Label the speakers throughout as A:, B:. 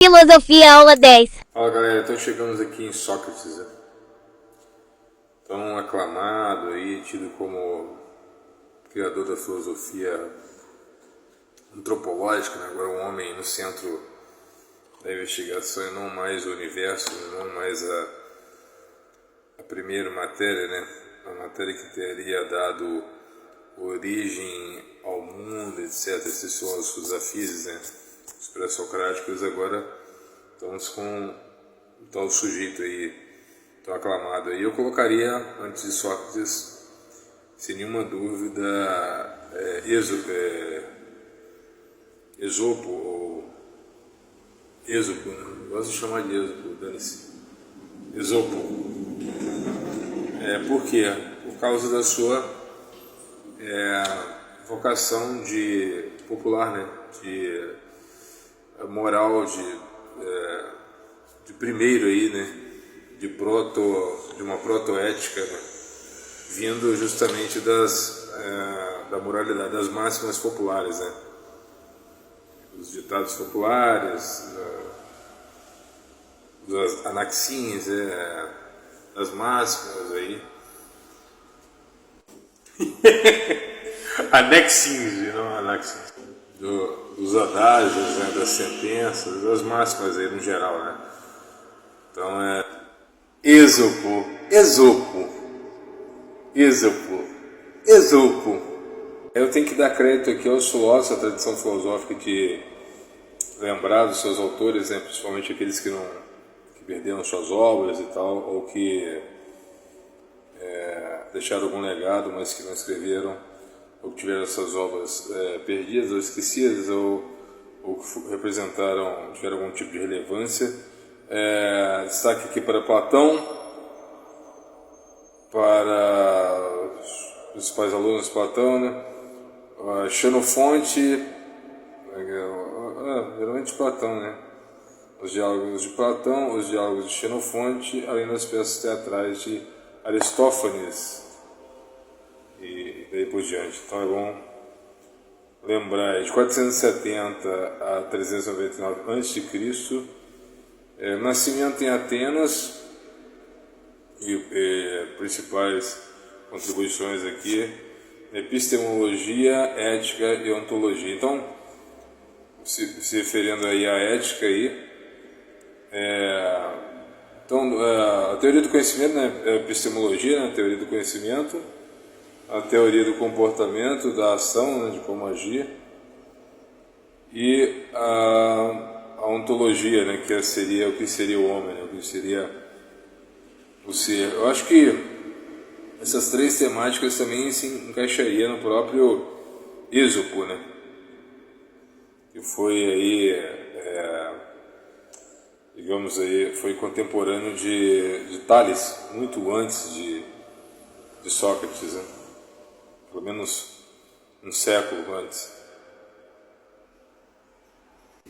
A: Filosofia aula 10.
B: Fala galera, então chegamos aqui em Sócrates, né? Tão aclamado aí, tido como criador da filosofia antropológica, né? Agora um homem no centro da investigação e não mais o universo, não mais a primeira matéria, né? A matéria que teria dado origem ao mundo, etc. Esses são os desafios, né? Os pré-socráticos. Agora estamos com o tal sujeito aí, tão aclamado aí. Eu colocaria, antes de Sócrates, sem nenhuma dúvida, Esopo, ou Êxopo, né? Eu gosto de chamar de Êxopo, dane-se. Esopo. Por quê? Por causa da sua vocação de popular, né? De moral, de primeiro aí, né? De uma protoética, né? Vindo justamente da moralidade, das máximas populares, né? Os ditados populares, os anaxins, as máximas aí. Anexins, não anaxins. Dos adágios, né, das sentenças, das máximas aí no geral, né? Então Êxopo. Eu tenho que dar crédito aqui aos filósofos, à tradição filosófica, que lembrar dos seus autores, né, principalmente aqueles que perderam suas obras e tal, ou que deixaram algum legado, mas que não escreveram, ou que tiveram essas obras perdidas ou esquecidas, ou que representaram, tiveram algum tipo de relevância. Destaque aqui para Platão, para os principais alunos de Platão, né? Xenofonte, geralmente Platão, né? Os diálogos de Platão, os diálogos de Xenofonte, além das peças teatrais de Aristófanes e daí por diante. Então é bom lembrar, de 470 a 399 a.C., nascimento em Atenas, e principais contribuições aqui: epistemologia, ética e ontologia. Então, se referindo aí à ética aí, então, a teoria do conhecimento, né, é a epistemologia, né, a teoria do conhecimento, a teoria do comportamento, da ação, né, de como agir, e a ontologia, né, que seria o que seria o homem, né, o que seria o ser. Eu acho que essas três temáticas também se encaixariam no próprio Êxopo, né, que foi aí, digamos aí, foi contemporâneo de Tales, muito antes de Sócrates, né? Pelo menos um século antes.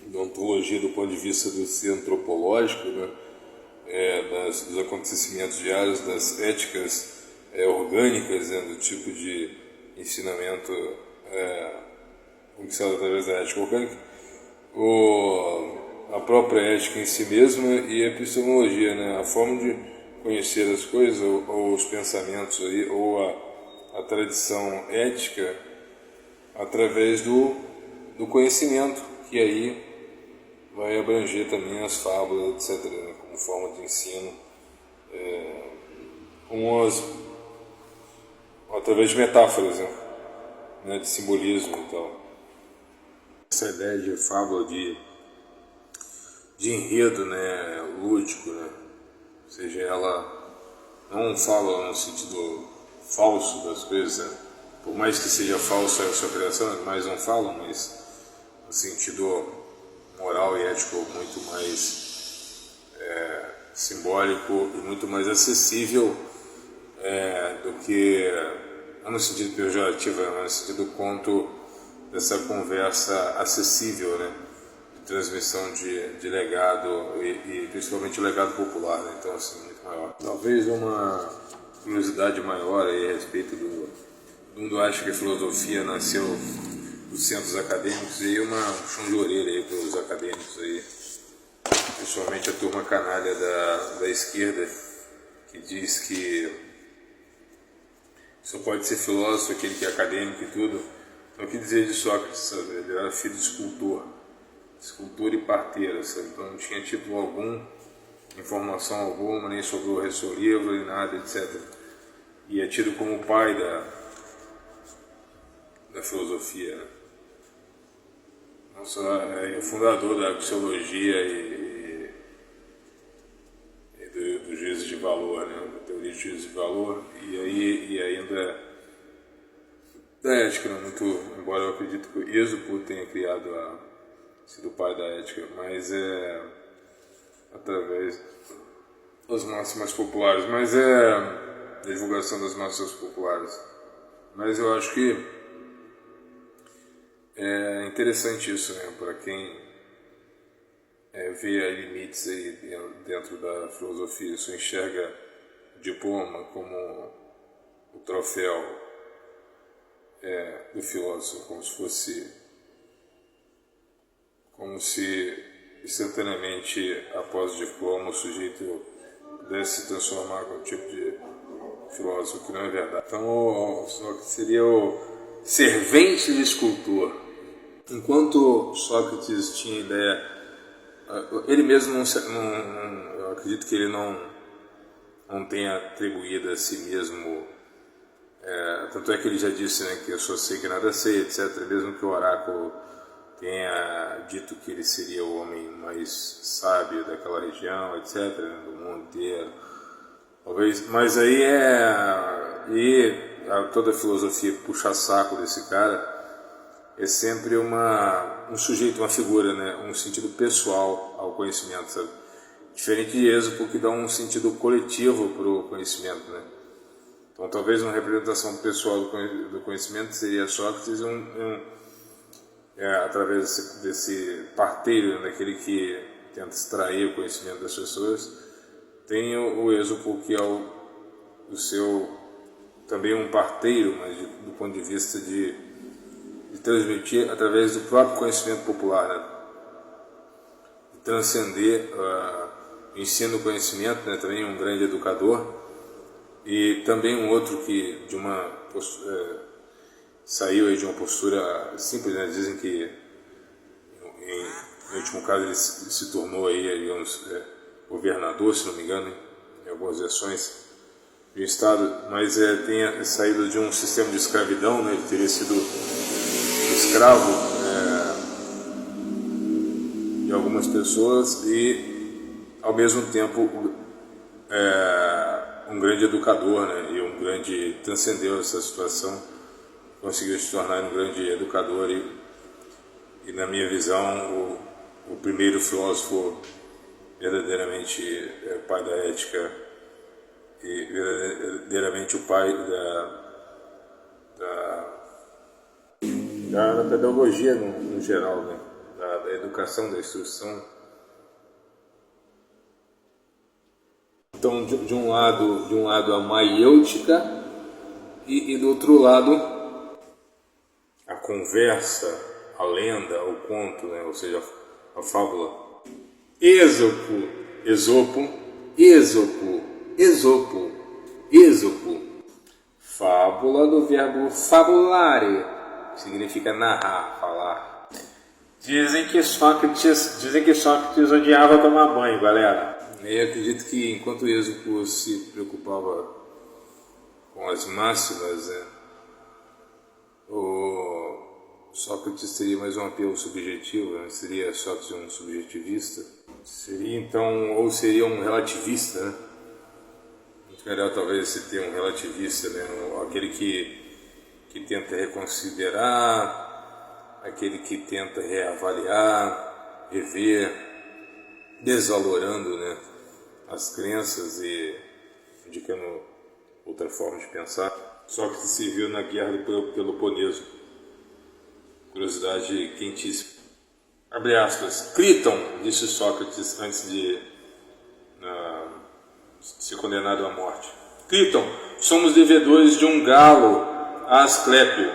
B: Da ontologia do ponto de vista do ser antropológico, né? Dos acontecimentos diários, das éticas orgânicas, né? Do tipo de ensinamento conquistado através da ética orgânica, a própria ética em si mesma, e a epistemologia, né? A forma de conhecer as coisas, ou os pensamentos aí, ou a tradição ética, através do conhecimento, que aí vai abranger também as fábulas, etc., né, como forma de ensino, através de metáforas, né, de simbolismo e tal. Essa ideia de fábula, de enredo, né, lúdico, né, ou seja, ela não fala no sentido falso das coisas, né? Por mais que seja falsa a sua criação, mais não falam, mas no sentido moral e ético muito mais simbólico e muito mais acessível do que, não no sentido pejorativo, mas no sentido conto dessa conversa acessível, né? De transmissão de legado e principalmente o legado popular, né? Então, assim, muito maior. Talvez uma curiosidade maior aí a respeito do mundo acha que a filosofia nasceu dos centros acadêmicos, e um puxão de orelha aí para os acadêmicos aí, principalmente a turma canalha da esquerda, que diz que só pode ser filósofo aquele que é acadêmico e tudo. Então, o que dizer de Sócrates? Sabe? Ele era filho de escultor e parteiro, sabe? Então não tinha título algum, informação alguma, nem sobre o seu livro, nem nada, etc. E é tido como o pai da filosofia, né? Nossa, é o fundador da axiologia e do juízo de valor, né? Da teoria de juízo de valor, e ainda da ética, né? Muito, embora eu acredite que o Êxopo tenha sido o pai da ética, mas é através das máximas populares, mas é a divulgação das massas populares. Mas eu acho que é interessante isso, né? Para quem vê limites aí dentro da filosofia, só enxerga o diploma como o troféu do filósofo, como se instantaneamente após o diploma o sujeito pudesse se transformar em um tipo de filósofo, que não é verdade. Então Sócrates seria o servente de escultor. Enquanto Sócrates tinha ideia, ele mesmo eu acredito que ele não tenha atribuído a si mesmo, tanto é que ele já disse, né, que eu só sei que nada sei, etc. Mesmo que o oráculo tenha dito que ele seria o homem mais sábio daquela região, etc., né, do mundo inteiro. Talvez, mas aí toda a filosofia puxa saco desse cara. É sempre um sujeito, uma figura, né? Um sentido pessoal ao conhecimento, sabe? Diferente de Êxopo, que dá um sentido coletivo para o conhecimento, né? Então, talvez uma representação pessoal do conhecimento seria Sócrates, através desse parteiro, né? Daquele que tenta extrair o conhecimento das pessoas. Tem o Êxopo, que é também um parteiro, mas do ponto de vista de transmitir através do próprio conhecimento popular, né? De transcender o ensino do conhecimento, né? Também um grande educador, e também um outro que saiu aí de uma postura simples, né? Dizem que no último caso ele se tornou aí, digamos, governador, se não me engano, em algumas versões de um estado, mas tenha saído de um sistema de escravidão, né? Ele teria sido escravo de algumas pessoas e, ao mesmo tempo, um grande educador, né? E transcendeu essa situação, conseguiu se tornar um grande educador e na minha visão, o primeiro filósofo verdadeiramente pai da ética e verdadeiramente o pai da pedagogia no geral, né? Da educação, da instrução. Então, de um lado a maiêutica e do outro lado a conversa, a lenda, o conto, né? Ou seja, a fábula. Esopo. Fábula do verbo fabulare, significa narrar, falar. Dizem que Sócrates odiava tomar banho, galera. Eu acredito que enquanto Êxopo se preocupava com as máximas, né, o Sócrates teria mais um apelo subjetivo, né? Seria Sócrates um subjetivista? Seria um relativista, né? Muito melhor talvez se ter um relativista, né? Aquele que tenta reconsiderar, aquele que tenta reavaliar, rever, desvalorando, né, as crenças e indicando outra forma de pensar. Sócrates se viu na guerra do Peloponeso. Curiosidade quentíssima. Abre aspas. Criton, disse Sócrates antes de ser condenado à morte. Criton, somos devedores de um galo a Asclépio.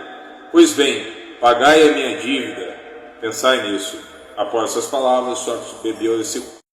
B: Pois bem, pagai a minha dívida. Pensai nisso. Após essas palavras, Sócrates bebeu esse